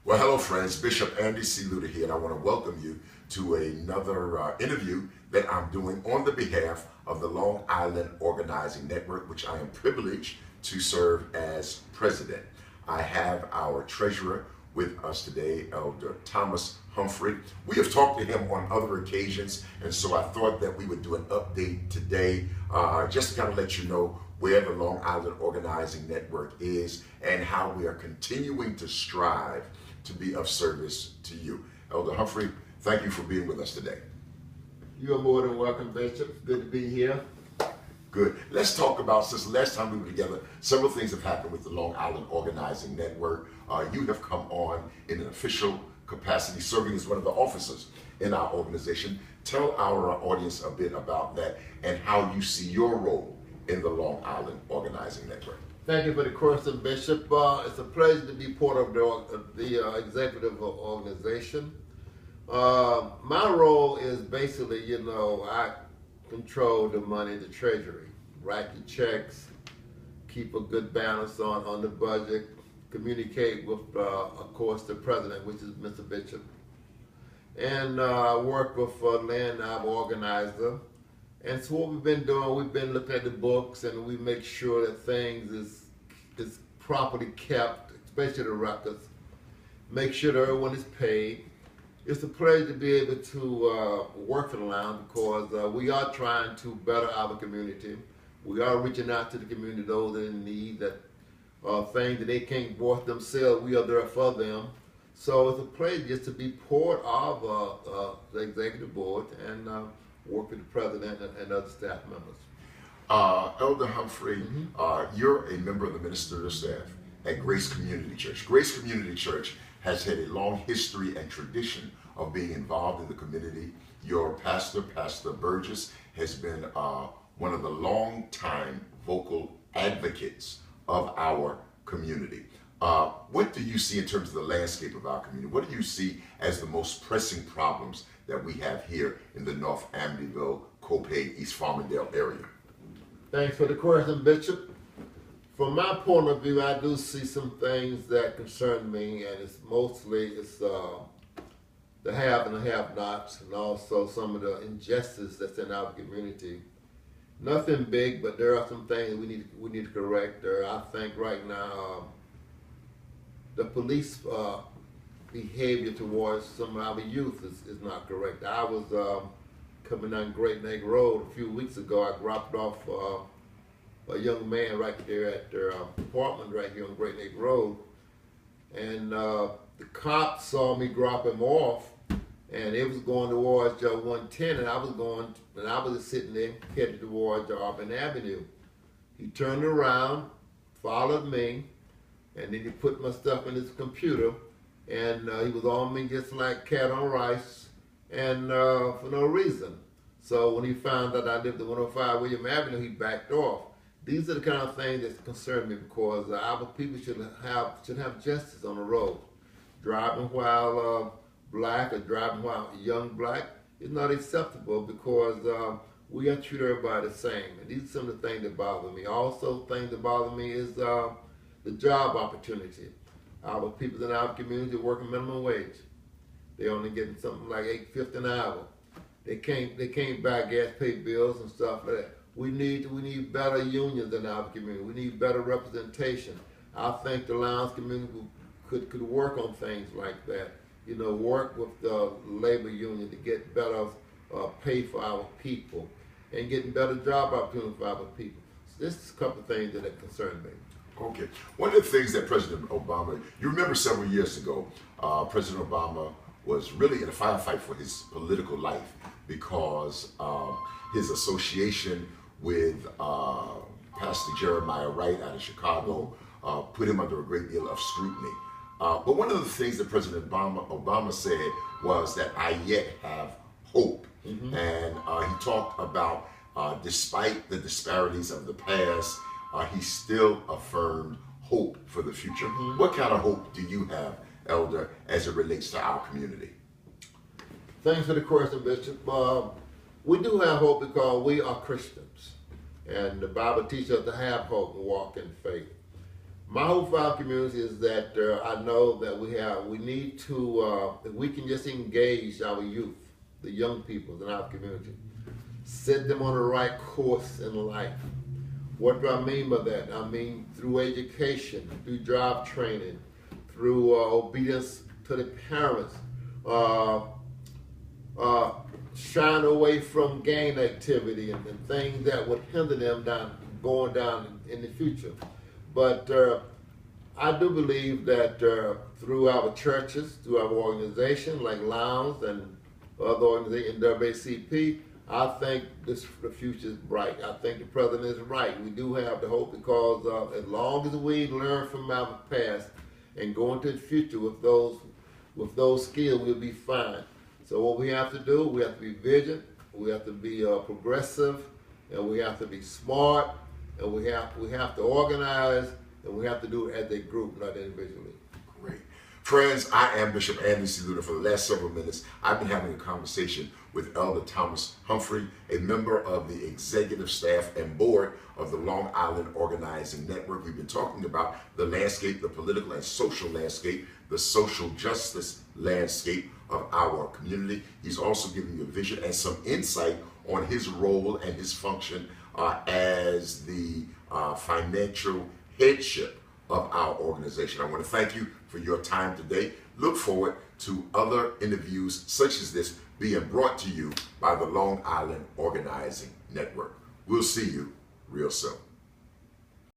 Well, hello friends, Bishop Andy C. Luter here, and I want to welcome you to another interview that I'm doing on the behalf of the Long Island Organizing Network, which I am privileged to serve as president. I have our treasurer with us today, Elder Thomas Humphrey. We have talked to him on other occasions, and so I thought that we would do an update today just to kind of let you know where the Long Island Organizing Network is and how we are continuing to strive to be of service to you. Elder Humphrey, thank you for being with us today. You're more than welcome, Bishop. Good to be here. Good. Let's talk about, since the last time we were together, several things have happened with the Long Island Organizing Network. You have come on in an official capacity, serving as one of the officers in our organization. Tell our audience a bit about that and how you see your role in the Long Island Organizing Network. Thank you for the question, Bishop. It's a pleasure to be part of the executive organization. My role is basically, I control the money, the treasury, write the checks, keep a good balance on the budget, communicate with, of course, the president, which is Mr. Bishop, and work with Lynn, our organizer. And so what we've been doing, we've been looking at the books, and we make sure that things is properly kept, especially the records. Make sure that everyone is paid. It's a pleasure to be able to work for the lounge because we are trying to better our community. We are reaching out to the community, those that are in need, that things that they can't work themselves, we are there for them. So it's a pleasure just to be part of the executive board and work with the president and other staff members. Elder Humphrey, you're a member of the ministerial staff at Grace Community Church. Grace Community Church has had a long history and tradition of being involved in the community. Your pastor, Pastor Burgess, has been one of the long-time vocal advocates of our community. What do you see in terms of the landscape of our community? What do you see as the most pressing problems that we have here in the North Amityville, Copiague, East Farmingdale area? Thanks for the question, Bishop. From my point of view, I do see some things that concern me, and it's mostly the have and the have-nots, and also some of the injustice that's in our community. Nothing big, but there are some things we need to correct. I think right now the police behavior towards some of our youth is not correct. I was coming down Great Neck Road a few weeks ago. I dropped off a young man right there at their apartment right here on Great Neck Road, and the cops saw me drop him off, and it was going towards 110, and I was just sitting there headed towards Auburn Avenue. He turned around, followed me, and then he put my stuff in his computer, and he was on me just like cat on rice, and for no reason. So when he found out I lived at 105 William Avenue, he backed off. These are the kind of things that concern me because our people should have justice on the road. Driving while black or driving while young black is not acceptable because we are treated everybody the same. And these are some of the things that bother me. Also, things that bother me is the job opportunity. Our people in our community working minimum wage. They're only getting something like $8.50 an hour. They can't buy gas, pay bills and stuff like that. We need better unions in our community. We need better representation. I think the lounge community could work on things like that. Work with the labor union to get better pay for our people and getting better job opportunities for our people. So this is a couple of things that concern me. Okay. One of the things that President Obama, you remember several years ago, President Obama was really in a firefight for his political life because his association with Pastor Jeremiah Wright out of Chicago put him under a great deal of scrutiny. But one of the things that President Obama said was that I yet have hope. And he talked about despite the disparities of the past, he still affirmed hope for the future. What kind of hope do you have, Elder, as it relates to our community? Thanks for the question, Bishop. We do have hope because we are Christians, and the Bible teaches us to have hope and walk in faith. My hope for our community is that I know that we need to, if we can just engage our youth, the young people in our community, set them on the right course in life. What do I mean by that? I mean through education, through job training, through obedience to the parents, shying away from gang activity and things that would hinder them going down in the future. But I do believe that through our churches, through our organization like Lounge and other organizations, NAACP, I think the future is bright. I think the president is right. We do have the hope because as long as we learn from our past and go into the future with those skills, we'll be fine. So what we have to do, we have to be vigilant, we have to be progressive, and we have to be smart, and we have to organize, and we have to do it as a group, not individually. Great. Friends, I am Bishop Andy C. Luter. For the last several minutes, I've been having a conversation with Elder Thomas Humphrey, a member of the executive staff and board of the Long Island Organizing Network. We've been talking about the landscape, the political and social landscape, the social justice landscape of our community. He's also giving you a vision and some insight on his role and his function as the financial headship of our organization. I want to thank you for your time today. Look forward to other interviews such as this being brought to you by the Long Island Organizing Network. We'll see you real soon.